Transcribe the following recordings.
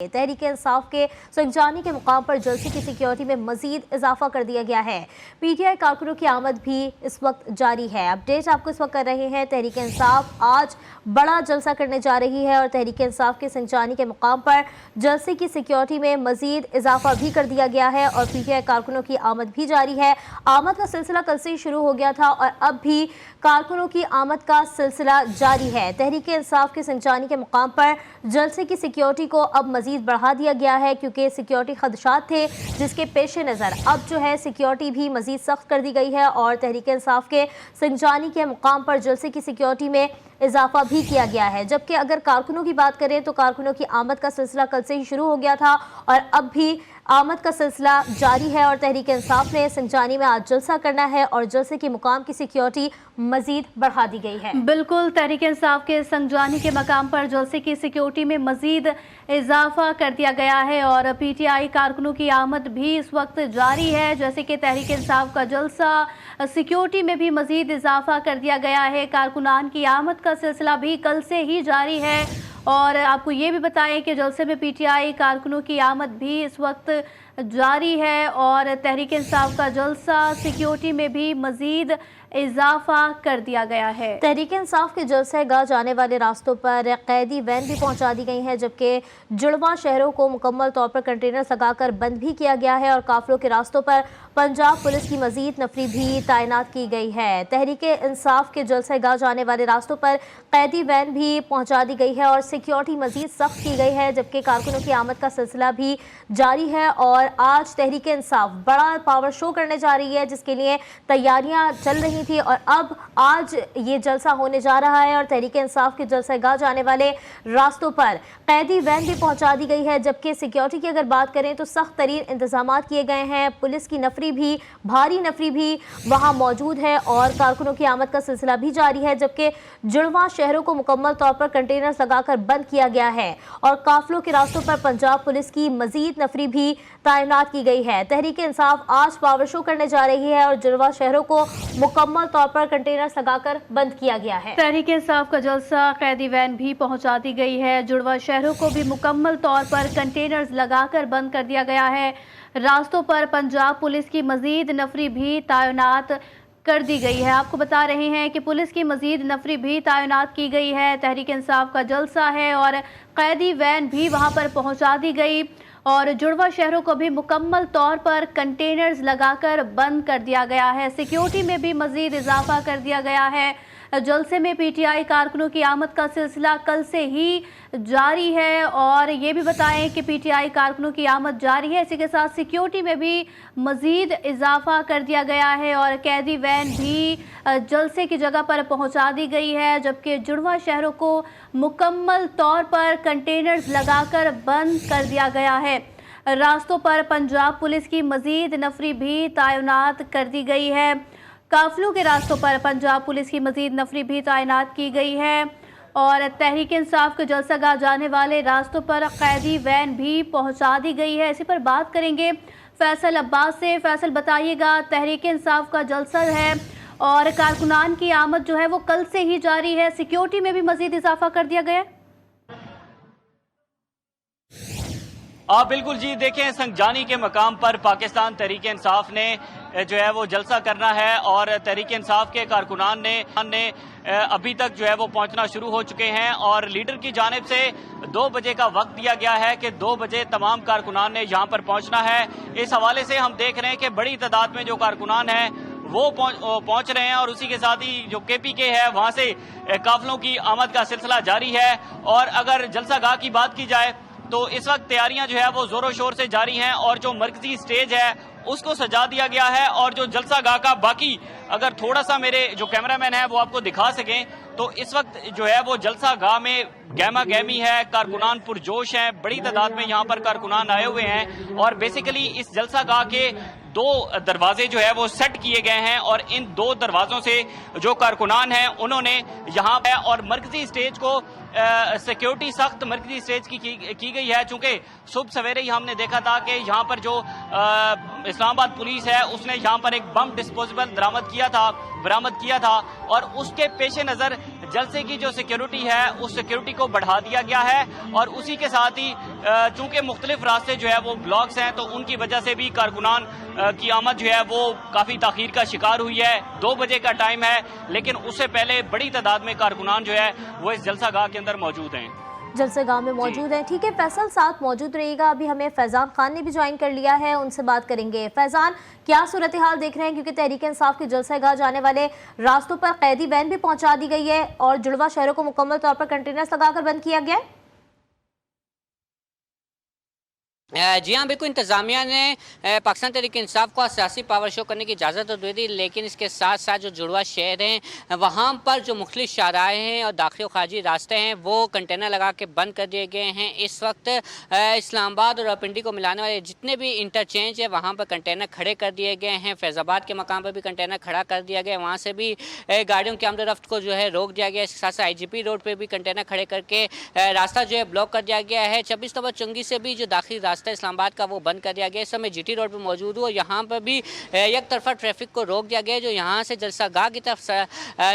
तहरीक इंसाफ के संजानी के मुकाम पर जलसे की सिक्योरिटी में मजीद इजाफा कर दिया गया है। पीटीआई कारकुनों की आमद भी इस वक्त जारी है। अपडेट आपको इस वक्त कर रहे हैं। तहरीक इंसाफ आज बड़ा जलसा करने जा रही है और तहरीक इंसाफ के संजानी के मुकाम पर जलसे की सिक्योरिटी में मजीद इजाफा भी कर दिया गया है और पीटीआई कारकुनों की आमद भी जारी है। आमद का सिलसिला कल से ही शुरू हो गया था और अब भी कारकुनों की आमद का सिलसिला जारी है। तहरीक इंसाफ के संजानी के मुकाम पर जलसे की सिक्योरिटी को अब मजीद बढ़ा दिया गया है क्योंकि सिक्योरिटी खदशात थे, जिसके पेश नज़र अब जो है सिक्योरिटी भी मजीद सख्त कर दी गई है और तहरीक इंसाफ के संजानी के मुकाम पर जलसे की सिक्योरिटी में इजाफा भी किया गया है। जबकि अगर कारकुनों की बात करें तो कारकुनों की आमद का सिलसिला कल से ही शुरू हो गया था और अब भी आमद का सिलसिला जारी है और तहरीक इंसाफ ने संजानी में आज जलसा करना है और जलसे के मुकाम की सिक्योरिटी मजीद बढ़ा दी गई है। बिल्कुल, तहरीक इंसाफ के संजानी के मकाम पर जलसे की सिक्योरिटी में मजीद इजाफा कर दिया गया है और पीटीआई कारकुनों की आमद भी इस वक्त जारी है। जैसे कि तहरीक इंसाफ का जलसा, सिक्योरिटी में भी मजीद इजाफा कर दिया गया है। कारकुनान की आमद का सिलसिला भी कल से ही जारी है और आपको ये भी बताएं कि जलसे में पीटीआई कारकुनों की आमद भी इस वक्त जारी है और तहरीक इंसाफ का जलसा, सिक्योरिटी में भी मजीद इजाफा कर दिया गया है। तहरीक इंसाफ के जलसे गाह जाने वाले रास्तों पर कैदी वैन भी पहुंचा दी गई हैं, जबकि जुड़वा शहरों को मुकम्मल तौर पर कंटेनर्स लगाकर बंद भी किया गया है और काफिलों के रास्तों पर पंजाब पुलिस की मजीद नफरी भी तैनात की गई है। तहरीक इंसाफ के जलसे गाह जाने वाले रास्तों पर कैदी वैन भी पहुंचा दी गई है और सिक्योरिटी मजीद सख्त की गई है, जबकि कारकुनों की आमद का सिलसिला भी जारी है और आज तहरीक इंसाफ बड़ा पावर शो करने जा रही है, जिसके लिए तैयारियां चल रही थी और अब आज ये जलसा होने जा रहा है और तहरीक इंसाफ के जलसे गाह जाने वाले रास्तों पर कैदी वैन भी पहुंचा दी गई है। जबकि सिक्योरिटी की अगर बात करें तो सख्त तरीन इंतजाम किए गए हैं। पुलिस की नफरी भी, भारी नफरी भी वहां मौजूद है और कारकुनों की आमद का सिलसिला भी जारी है। जबकि जुड़वा शहरों को मुकम्मल तौर पर कंटेनर्स लगाकर बंद किया गया है और काफिलों के रास्तों पर पंजाब पुलिस की मजीद नफरी भी तैनात की गई है। तहरीक इंसाफ आज पावर शो करने जा रही है और जुड़वा शहरों को मुकम्मल तौर पर कंटेनर्स लगाकर बंद किया गया है। तहरीक इंसाफ का जलसा, कैदी वैन भी पहुंचा दी गई है। जुड़वा शहरों को भी मुकम्मल तौर पर कंटेनर्स लगाकर बंद कर दिया गया है। रास्तों पर पंजाब पुलिस की मजीद नफरी भी तैनात कर दी गई है। आपको बता रहे हैं कि पुलिस की मजीद नफरी भी तैनात की गई है। तहरीक इंसाफ का जलसा है और कैदी वैन भी वहां पर पहुंचा दी गई और जुड़वा शहरों को भी मुकम्मल तौर पर कंटेनर्स लगाकर बंद कर दिया गया है। सिक्योरिटी में भी मजीद इजाफा कर दिया गया है। जलसे में पीटीआई कारकुनों की आमद का सिलसिला कल से ही जारी है और ये भी बताएं कि पीटीआई कारकुनों की आमद जारी है, इसी के साथ सिक्योरिटी में भी मजीद इजाफा कर दिया गया है और कैदी वैन भी जलसे की जगह पर पहुंचा दी गई है। जबकि जुड़वा शहरों को मुकम्मल तौर पर कंटेनर्स लगाकर बंद कर दिया गया है। रास्तों पर पंजाब पुलिस की मजीद नफरी भी तैनात कर दी गई है। काफिलों के रास्तों पर पंजाब पुलिस की मजीद नफरी भी तैनात की गई है और तहरीक इंसाफ के जलसा गाह जाने वाले रास्तों पर कैदी वैन भी पहुंचा दी गई है। इसी पर बात करेंगे फैसल अब्बास से। फैसल, बताइएगा, तहरीक इंसाफ का जलसा है और कारकुनान की आमद जो है वो कल से ही जारी है, सिक्योरिटी में भी मजीद इजाफा कर दिया गया है। बिल्कुल जी, देखें, संजानी के मकाम पर पाकिस्तान तहरीक इंसाफ ने जो है वो जलसा करना है और तहरीक इंसाफ के कारकुनान ने अभी तक जो है वो पहुंचना शुरू हो चुके हैं और लीडर की जानिब से 2 बजे का वक्त दिया गया है कि 2 बजे तमाम कारकुनान ने यहां पर पहुंचना है। इस हवाले से हम देख रहे हैं कि बड़ी तादाद में जो कारकुनान हैं वो पहुंच रहे हैं और उसी के साथ ही जो केपीके है वहां से काफिलों की आमद का सिलसिला जारी है। और अगर जलसा गाह की बात की जाए तो इस वक्त तैयारियां जो है वो जोरों शोर से जारी हैं और जो मरकजी स्टेज है उसको सजा दिया गया है और जो जलसा गाह का बाकी, अगर थोड़ा सा मेरे जो कैमरामैन है वो आपको दिखा सकें तो इस वक्त जो है वो जलसा गाह में गहमा गहमी है, कारकुनान पुरजोश हैं, बड़ी तादाद में यहाँ पर कारकुनान आए हुए हैं और बेसिकली इस जलसा गाह के 2 दरवाजे जो है वो सेट किए गए हैं और इन 2 दरवाजों से जो कारकुनान हैं उन्होंने यहाँ पे और मरकजी स्टेज को सिक्योरिटी सख्त मरकजी स्टेज की गई है। चूंकि सुबह सवेरे ही हमने देखा था कि यहाँ पर जो इस्लामाबाद पुलिस है उसने यहाँ पर एक बम डिस्पोजेबल बरामद किया था और उसके पेश नजर जलसे की जो सिक्योरिटी है उस सिक्योरिटी को बढ़ा दिया गया है और उसी के साथ ही चूंकि मुख्तलिफ रास्ते जो है वो ब्लॉक्स हैं तो उनकी वजह से भी कारकुनान की आमद जो है वो काफी ताखीर का शिकार हुई है। 2 बजे का टाइम है लेकिन उससे पहले बड़ी तादाद में कारकुनान जो है वो इस जलसा गाह के अंदर मौजूद हैं। जलसे गांव में मौजूद हैं। ठीक है फैसल, साथ मौजूद रहिएगा। अभी हमें फैजान खान ने भी ज्वाइन कर लिया है, उनसे बात करेंगे। फैजान, क्या सूरत हाल देख रहे हैं, क्योंकि तहरीक इंसाफ के जलसे गाह जाने वाले रास्तों पर कैदी वैन भी पहुंचा दी गई है और जुड़वा शहरों को मुकम्मल तौर पर कंटेनर्स लगाकर बंद किया गया है। जी हाँ, बिल्कुल। इंतज़ामिया ने पाकिस्तान तहरीक इंसाफ को सियासी पावर शो करने की इजाज़त तो दे दी, लेकिन इसके साथ साथ जो जुड़वा शहर हैं वहाँ पर जो मुख्तलिफ शाहराए हैं और दाखिली और खारजी रास्ते हैं वो कंटेनर लगा के बंद कर दिए गए हैं। इस वक्त इस्लामाबाद और रावलपिंडी को मिलाने वाले जितने भी इंटरचेंज है वहाँ पर कंटेनर खड़े कर दिए गए हैं। फैज़ाबाद के मकाम पर भी कंटेनर खड़ा कर दिया गया, वहाँ से भी गाड़ियों की आमद-ओ-रफ्त को जो है रोक दिया गया। इसके साथ साथ IGP रोड पर भी कंटेनर खड़े करके रास्ता जो है ब्लॉक कर दिया गया है। 26 नंबर चुंगी से भी जो दाखिली रास्ता इस्लामाबाद का वो बंद कर दिया गया। इस समय GT रोड पर मौजूद हूँ और यहाँ पर भी एक तरफा ट्रैफिक को रोक दिया गया। जो यहाँ से जलसा गाह की तरफ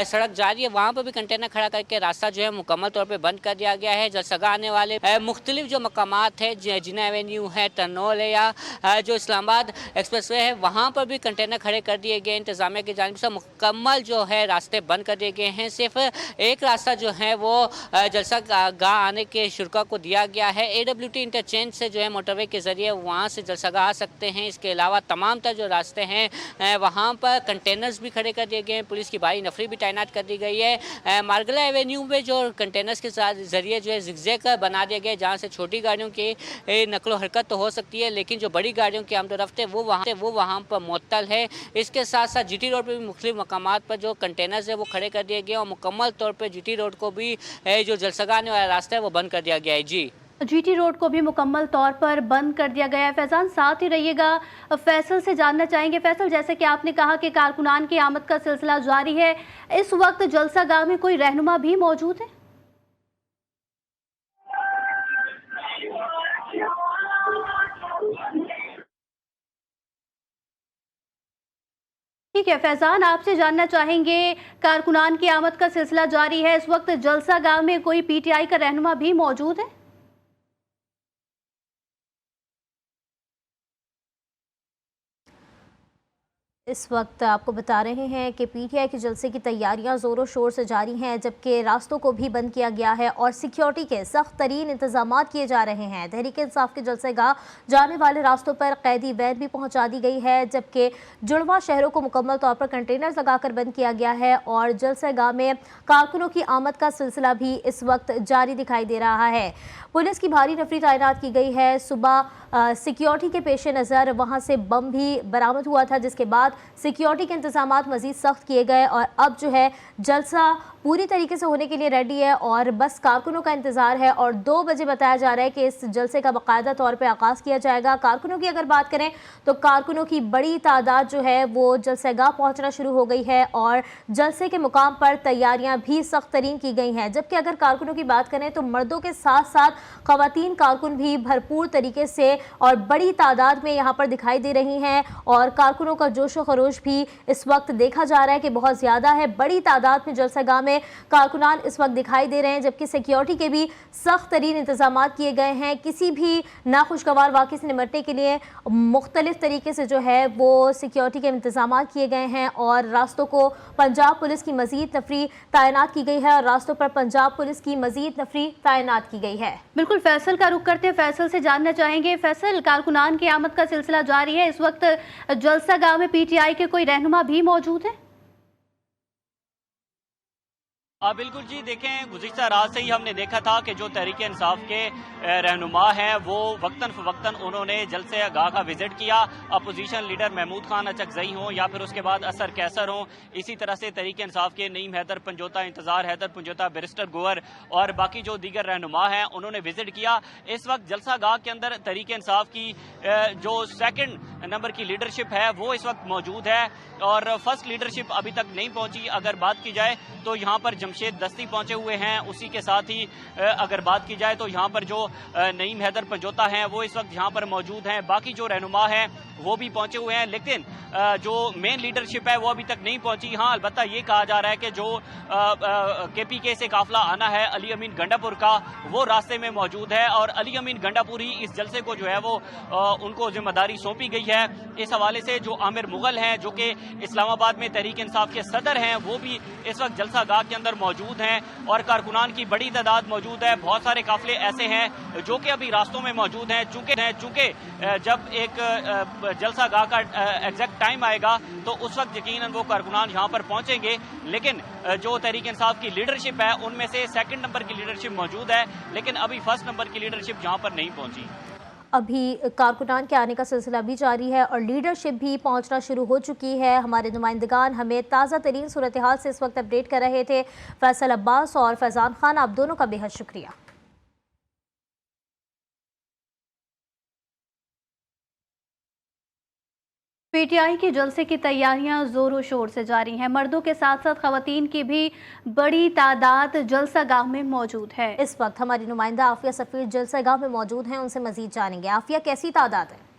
सड़क जा रही है वहाँ पर भी कंटेनर खड़ा करके रास्ता जो है मुकम्मल तौर पर बंद कर दिया गया है। जलसा गाह आने वाले मुख्तलिफ जो मकामात है, जिना एवेन्यू है, टर्नोल है या जो इस्लामाबाद एक्सप्रेसवे है वहाँ पर भी कंटेनर खड़े कर दिए गए। इंतजामिया की जानिब से मुकम्मल जो है रास्ते बंद कर दिए गए हैं। सिर्फ एक रास्ता जो है वो जलसा गाह आने के शुरा को दिया गया है। AWT इंटरचेंज से जो है मोटरवे के जरिए वहाँ से जलसागाह आ सकते हैं। इसके अलावा तमाम तर जो रास्ते हैं वहाँ पर कंटेनर्स भी खड़े कर दिए गए हैं। पुलिस की भारी नफरी भी तैनात कर दी गई है। मार्गला एवेन्यू में जो कंटेनर्स के जरिए जो है जिगजैग बना दिया गया, जहाँ से छोटी गाड़ियों की नकलो हरकत तो हो सकती है लेकिन जो बड़ी गाड़ियों की आमद-ओ-रफ्त है वो वहाँ पर मुअत्तल है। इसके साथ साथ GT रोड पर भी मुख्तलिफ मकामात पर जो कंटेनर्स है वो खड़े कर दिए गए और मुकम्मल तौर पर GT रोड को भी जो जलसागाह आने वाला रास्ता है वो बंद कर दिया गया है। जी, GT रोड को भी मुकम्मल तौर पर बंद कर दिया गया है। फैजान, साथ ही रहिएगा। फैसल से जानना चाहेंगे। फैसल, जैसे कि आपने कहा कि कारकुनान की आमद का सिलसिला जारी है, इस वक्त जलसा गाह में कोई रहनुमा भी मौजूद है? ठीक है फैजान, आपसे जानना चाहेंगे, कारकुनान की आमद का सिलसिला जारी है, इस वक्त जलसा गाह में कोई PTI का रहनुमा भी मौजूद है? इस वक्त आपको बता रहे हैं कि PTI के जलसे की तैयारियां ज़ोरों शोर से जारी हैं, जबकि रास्तों को भी बंद किया गया है और सिक्योरिटी के सख्त तरीन इंतजाम किए जा रहे हैं। तहरीक इंसाफ के जलसे गाह जाने वाले रास्तों पर कैदी वैन भी पहुंचा दी गई है, जबकि जुड़वा शहरों को मुकम्मल तौर पर कंटेनर्स लगाकर बंद किया गया है और जलसे गाह में कारकुनों की आमद का सिलसिला भी इस वक्त जारी दिखाई दे रहा है। पुलिस की भारी नफरी तैनात की गई है। सुबह सिक्योरिटी के पेश नज़र वहाँ से बम भी बरामद हुआ था, जिसके बाद सिक्योरिटी के इंतजामात मज़ीद सख्त किए गए और अब जो है जलसा पूरी तरीके से होने के लिए रेडी है और बस कारकुनों का इंतज़ार है और 2 बजे बताया जा रहा है कि इस जलसे का बाकायदा तौर पे आगाज़ किया जाएगा। कारकुनों की अगर बात करें तो कारकुनों की बड़ी तादाद जो है वो जलसेगाह पहुँचना शुरू हो गई है और जलसे के मुकाम पर तैयारियाँ भी सख्त तरीन की गई हैं। जबकि अगर कारकुनों की बात करें तो मर्दों के साथ साथ ख़वातीन कारकुन भी भरपूर तरीके से और बड़ी तादाद में यहाँ पर दिखाई दे रही हैं और कारकुनों का जोश व खरोश भी इस वक्त देखा जा रहा है कि बहुत ज़्यादा है। बड़ी तादाद में जलसागाह में कारकुनान इस वक्त दिखाई दे रहे हैं, जबकि सिक्योरिटी के भी सख्त तरीन इंतजाम किए गए हैं। किसी भी नाखुशगवार वाक़े से निपटने के लिए मुख्तलिफ तरीके से जो है वो सिक्योरिटी के इंतजाम किए गए हैं और रास्तों को पंजाब पुलिस की मज़ीद नफरी तैनात की गई है और रास्तों पर पंजाब पुलिस की मज़ीद नफरी तैनात की गई है। बिल्कुल, फैसल का रुख करते हैं। फैसल से जानना चाहेंगे, फैसल, कारकुनान की आमद का सिलसिला जारी है, इस वक्त जलसा गाह में PTI के कोई रहनुमा भी मौजूद है? बिल्कुल जी, देखें गुज़िश्ता रात से ही हमने देखा था कि जो तहरीक इंसाफ के रहनुमा हैं वो वक्तन फ़वक्तन उन्होंने जलसे गाह का विजिट किया। अपोजिशन लीडर महमूद खान अचकज़ई हों या फिर उसके बाद असर कैसर हों, इसी तरह से तहरीक इंसाफ के नईम हैदर पंजोता, इंतज़ार हैदर पंजोता, बैरिस्टर गोवर और बाकी जो दीगर रहनुमा हैं उन्होंने विजिट किया। इस वक्त जलसा गाह के अंदर तहरीक इंसाफ की जो 2nd नंबर की लीडरशिप है वो इस वक्त मौजूद है और फर्स्ट लीडरशिप अभी तक नहीं पहुंची। अगर बात की जाए तो यहाँ पर जमशेद दस्ती पहुंचे हुए हैं। उसी के साथ ही अगर बात की जाए तो यहाँ पर जो नईम हैदर पंजोता हैं वो इस वक्त यहाँ पर मौजूद हैं। बाकी जो रहनुमा हैं वो भी पहुंचे हुए हैं, लेकिन जो मेन लीडरशिप है वो अभी तक नहीं पहुंची। हाँ, अलबत्ता ये कहा जा रहा है कि जो KPK से काफिला आना है अली अमीन गंडापुर का, वो रास्ते में मौजूद है और अली अमीन गंडापुर ही इस जलसे को जो है वो उनको जिम्मेदारी सौंपी गई है। इस हवाले से जो आमिर मुगल हैं, जो कि इस्लामाबाद में तहरीक इंसाफ के सदर हैं, वो भी इस वक्त जलसा गाह के अंदर मौजूद हैं और कारकुनान की बड़ी तादाद मौजूद है। बहुत सारे काफिले ऐसे हैं जो कि अभी रास्तों में मौजूद हैं। चूंकि जब एक जलसा गाह का एग्जैक्ट टाइम आएगा तो उस वक्त यकीनन वो कारकुनान यहाँ पर पहुंचेंगे, लेकिन जो तहरीक इंसाफ की लीडरशिप है उनमें से सेकंड नंबर की लीडरशिप मौजूद है, लेकिन अभी फर्स्ट नंबर की लीडरशिप यहाँ पर नहीं पहुंची। अभी कारकुनान के आने का सिलसिला भी जारी है और लीडरशिप भी पहुंचना शुरू हो चुकी है। हमारे नुमाइंदगान हमें ताज़ा तरीन सूरत हाल से इस वक्त अपडेट कर रहे थे। फैसल अब्बास और फैजान खान, आप दोनों का बेहद शुक्रिया। पीटीआई के जलसे की तैयारियां जोरों शोर से जारी हैं। मर्दों के साथ साथ खवातीन की भी बड़ी तादाद जलसा गाह में मौजूद है। इस वक्त हमारी नुमाइंदा आफिया सफीर जलसा गाह में मौजूद हैं, उनसे मजीद जानेंगे। आफिया, कैसी तादाद है?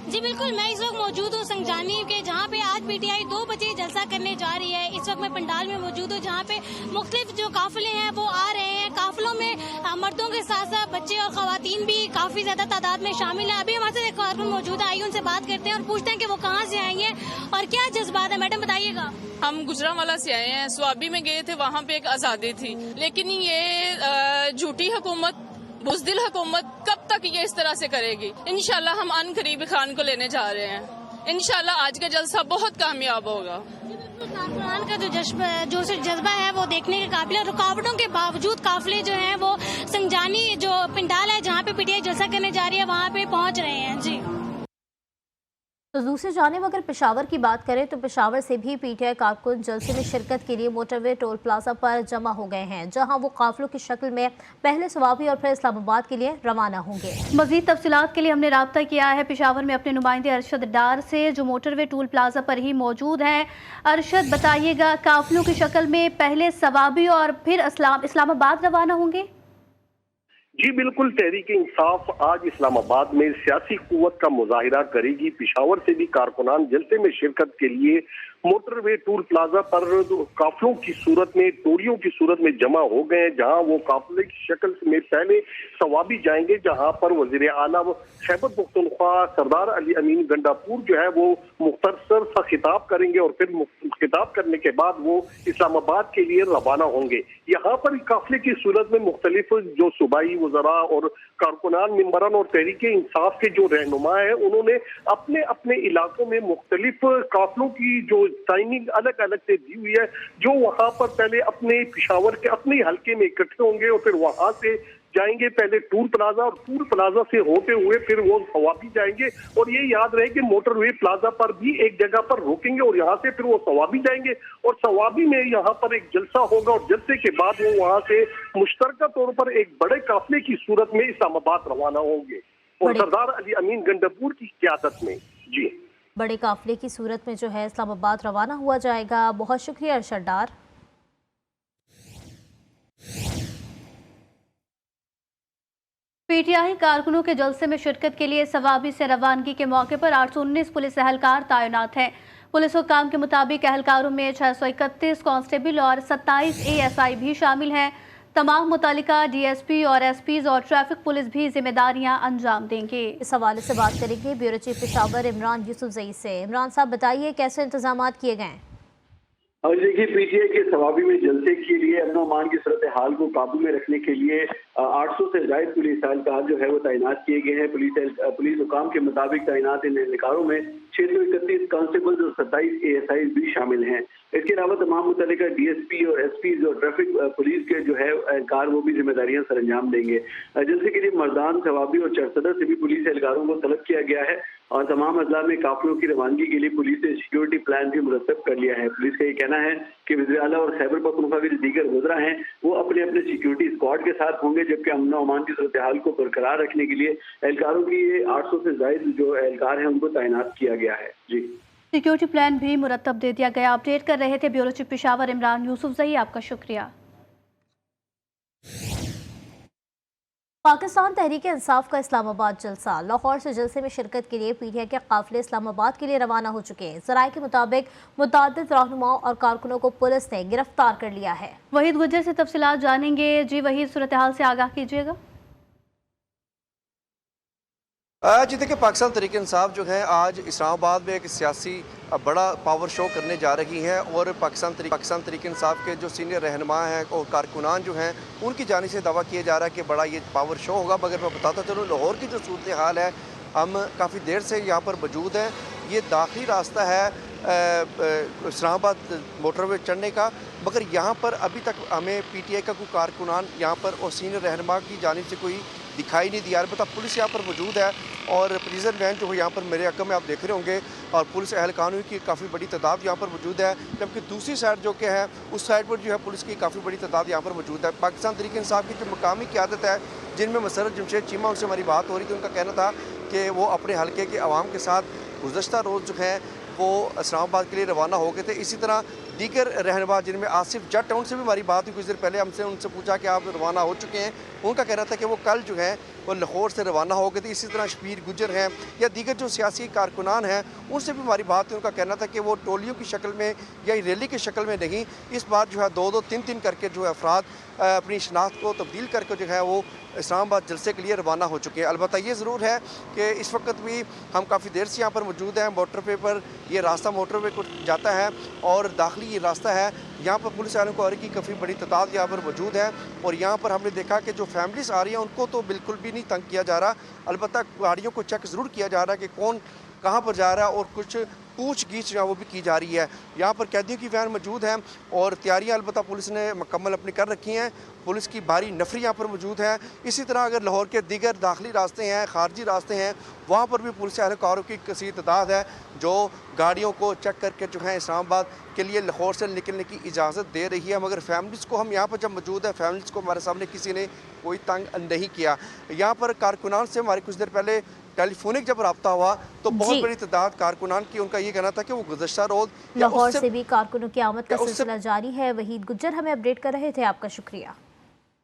जी बिल्कुल, मैं इस वक्त मौजूद हूँ संगजानी के, जहाँ पे आज पीटीआई 2 बजे जलसा करने जा रही है। इस वक्त मैं पंडाल में मौजूद हूँ, जहाँ पे मुख्तलिफ जो काफिले हैं वो आ रहे हैं। काफिलों में मर्दों के साथ साथ बच्चे और खवातीन भी काफी ज्यादा तादाद में शामिल हैं। अभी हमारे साथ एक कारकुन मौजूद है, आइए उनसे बात करते हैं और पूछते हैं कि वो कहाँ से आई हैं और क्या जज्बात है। मैडम बताइएगा। हम गुजरांवाला से आए हैं, स्वाबी में गए थे, वहाँ पे एक आजादी थी, लेकिन ये झूठी हुकूमत, बुज़दिल हुकूमत कब तक ये इस तरह से करेगी। इंशाल्लाह हम अन करीब खान को लेने जा रहे हैं। इंशाल्लाह आज का जलसा बहुत कामयाब होगा। कारकुनान का जो जज्बा है वो देखने के काबिल है। रुकावटों के बावजूद काफिले जो हैं वो संगजानी जो पंडाल है जहाँ पे पीटीआई जलसा करने जा रही है वहाँ पे पहुँच रहे हैं। जी, तो दूसरी जानिब अगर पेशावर की बात करें तो पेशावर से भी पीटीआई कारकुन जलसे में शिरकत के लिए मोटरवे टोल प्लाजा पर जमा हो गए हैं, जहां वो काफिलों की शक्ल में पहले स्वाबी और फिर इस्लामाबाद के लिए रवाना होंगे। मजीद तफसीलात के लिए हमने राब्ता किया है पेशावर में अपने नुमाइंदे अरशद डार से, जो मोटरवे टोल प्लाजा पर ही मौजूद हैं। अरशद, बताइएगा, काफिलों की शक्ल में पहले स्वाबी और फिर इस्लामाबाद रवाना होंगे? जी बिल्कुल, तहरीक इंसाफ आज इस्लामाबाद में सियासी कुव्वत का मुजाहिरा करेगी। पेशावर से भी कारकुनान जलसे में शिरकत के लिए मोटरवे टोल प्लाजा पर काफिलों की सूरत में, टोलियों की सूरत में जमा हो गए हैं, जहां वो काफिले की शक्ल में पहले सवाबी जाएंगे, जहां पर वजीर आला खैबर पख्तूनख्वा सरदार अली अमीन गंडापुर जो है वो मुख्तसर सा खिताब करेंगे और फिर खिताब करने के बाद वो इस्लामाबाद के लिए रवाना होंगे। यहाँ पर काफिले की सूरत में मुख्तलिफ जो सूबाई वज़रा और कारकुनान मेंबरान और तहरीक इंसाफ के जो रहनुमा है, उन्होंने अपने अपने इलाकों में मुख्तलिफ काफिलों की जो टाइमिंग अलग अलग से दी हुई है, जो वहां पर पहले अपने पेशावर के अपने हल्के में इकट्ठे होंगे और फिर वहां से जाएंगे पहले टूल प्लाजा और टूल प्लाजा से होते हुए फिर वो सवाबी जाएंगे। और ये याद रहे कि मोटरवे प्लाजा पर भी एक जगह पर रोकेंगे और यहाँ से फिर वो सवाबी जाएंगे और सवाबी में यहाँ पर एक जलसा होगा और जलसे के बाद वो वहाँ से मुश्तरका तौर पर एक बड़े काफिले की सूरत में इस्लामाबाद रवाना होंगे और सरदार अली अमीन गंडापुर की क़यादत में। जी, बड़े काफिले की सूरत में जो है इस्लामाबाद रवाना हुआ जाएगा। बहुत शुक्रिया अरशद डार। पीटीआई कारकुनों के जलसे में शिरकत के लिए सवाबी से रवानगी के मौके पर 819 पुलिस एहलकार तैनात हैं। पुलिस हुक्काम के मुताबिक एहलकारों में 631 कांस्टेबल और 27 ASI भी शामिल हैं। तमाम मुतालिका DSP और SPs और ट्रैफिक पुलिस भी जिम्मेदारियां अंजाम देंगे। इस हवाले से बात करेंगे ब्यूरो चीफ पेशावर इमरान यूसुफजई से। इमरान साहब, बताइए कैसे इंतजाम किए गए हैं? और देखिए, पीटीआई के सवाबी में जलसे के लिए अमन अमान की सूरत हाल को काबू में रखने के लिए 800 से ज्यादा पुलिस एहलकार जो है वो तैनात किए गए हैं। पुलिस हुकाम के मुताबिक तैनात इन एहलकारों में 631 कांस्टेबल्स और 27 ASI भी शामिल हैं। इसके अलावा तमाम मुतल्लिका DSP और SPs और ट्रैफिक पुलिस के जो है एहलकार वो भी जिम्मेदारियां सर अंजाम देंगे। जलसे के लिए मर्दान, सवाबी और चरसदा से भी पुलिस एहलकारों को तलब किया गया है और तमाम अजला में काफिलों की रवानगी के लिए पुलिस ने सिक्योरिटी प्लान भी मुरतब कर लिया है। पुलिस का ये कहना है कि वज़ीर आला और खैबर पख्तूनख्वा के दीगर वज़रा हैं वो अपने अपने सिक्योरिटी स्क्वाड के साथ होंगे, जबकि अमन अमान की सूरत हाल को बरकरार रखने के लिए एहलकारों की 800 से ज्यादा जो एहलकार हैं उनको तैनात किया गया है। जी, सिक्योरिटी प्लान भी मुरतब दे दिया गया। अपडेट कर रहे थे ब्यूरो चीफ पेशावर इमरान यूसुफजई, आपका शुक्रिया। पाकिस्तान तहरीक इंसाफ का इस्लामाबाद जलसा। लाहौर से जलसे में शिरकत के लिए पीटीआई के काफिले इस्लामाबाद के लिए रवाना हो चुके हैं। जराये के मुताबिक मुताद्दिद रहनुमाओं और कारकुनों को पुलिस ने गिरफ्तार कर लिया है। वहीद गुज्जर से तफसीलात जानेंगे। जी वहीद, सूरत हाल से आगाह कीजिएगा। जी देखिए, पाकिस्तान तहरीक इंसाफ जो है आज इस्लामाबाद में एक सियासी बड़ा पावर शो करने जा रही हैं और पाकिस्तान तहरीक इंसाफ के जो सीनियर रहनुमा हैं और कारकुनान जो हैं उनकी जानिब से दावा किया जा रहा है कि बड़ा ये पावर शो होगा। मगर मैं बताता चलूँ लाहौर की जो सूरत हाल है, हम काफ़ी देर से यहाँ पर मौजूद हैं। ये दाखिली रास्ता है इस्लामाबाद मोटरवे चढ़ने का, मगर यहाँ पर अभी तक हमें पीटीआई का कोई कारकुनान यहाँ पर और सीनियर रहनुमा की जानिब से कोई दिखाई नहीं दिया। अलबत्ता पुलिस यहाँ पर मौजूद है और प्रिजन वैन जो है यहाँ पर मेरे हक़ में आप देख रहे होंगे और पुलिस एहलकानों की काफ़ी बड़ी तादाद यहाँ पर मौजूद है, जबकि दूसरी साइड जो कि है उस साइड पर जो है पुलिस की काफ़ी बड़ी तादाद यहाँ पर मौजूद है। पाकिस्तान तहरीक इंसाफ की जो मकामी क़यादत है, जिनमें मसरत जमशेद चीमा, उनसे हमारी बात हो रही थी। उनका कहना था कि वो अपने हल्के के अवाम के साथ गुज़श्ता रोज़ जो है वो इस्लामाबाद के लिए रवाना हो गए थे। इसी तरह दीगर रहनुमा जिनमें आसिफ जट है, उनसे भी हमारी बात हुई कुछ देर पहले। हमसे उनसे पूछा कि आप रवाना हो चुके हैं। उनका कहना था कि वो कल जो है वो लाहौर से रवाना हो गए थे। इसी तरह शबीर गुजर हैं या दीगर जो सियासी कारकुनान हैं, उनसे भी हमारी बात हुई। उनका कहना था कि वो टोलियों की शक्ल में या रैली की शक्ल में नहीं, इस बार जो है 2-2, 3-3 करके जो है अफराद अपनी शनाख्त को तब्दील करके जो है वो इस्लामाबाद जलसे के लिए रवाना हो चुके हैं। अलबत्ता ये ज़रूर है कि इस वक्त भी हम काफ़ी देर से यहाँ पर मौजूद हैं। मोटरवे पर ये रास्ता मोटरवे को जाता है और दाखिली ये रास्ता है। यहाँ पर पुलिस वालों को की काफ़ी बड़ी तादाद यहाँ पर मौजूद है और यहाँ पर हमने देखा कि जो फैमिलीज़ आ रही हैं उनको तो बिल्कुल भी नहीं तंग किया जा रहा। अलबत्ता गाड़ियों को चेक ज़रूर किया जा रहा है कि कौन कहाँ पर जा रहा है और कुछ पूछ-गीछ जो है वो भी की जा रही है। यहाँ पर कैदियों की वैन मौजूद है और तैयारियाँ अलबत्ता पुलिस ने मुकम्मल अपनी कर रखी हैं। पुलिस की भारी नफरी यहाँ पर मौजूद है। इसी तरह अगर लाहौर के दीगर दाखिली रास्ते हैं, खारजी रास्ते हैं, वहाँ पर भी पुलिस एहलकारों की कसीर तादाद है जो गाड़ियों को चेक करके जो है इस्लामाबाद के लिए लाहौर से निकलने की इजाज़त दे रही है। मगर फैमिलीज़ को हम यहाँ पर जब मौजूद है, फैमिलीज़ को हमारे सामने किसी ने कोई तंग नहीं किया। यहाँ पर कारकुनान से हमारे कुछ देर पहले टेलीफोनिक जब रब्ता हुआ तो बहुत बड़ी तादाद कारकुनान की, उनका ये कहना था कि वो गुज़श्ता रोज़ लाहौर से भी कारकुनों की आमद का सिलसिला जारी है। वहीद गुज्जर हमें अपडेट कर रहे थे, आपका शुक्रिया।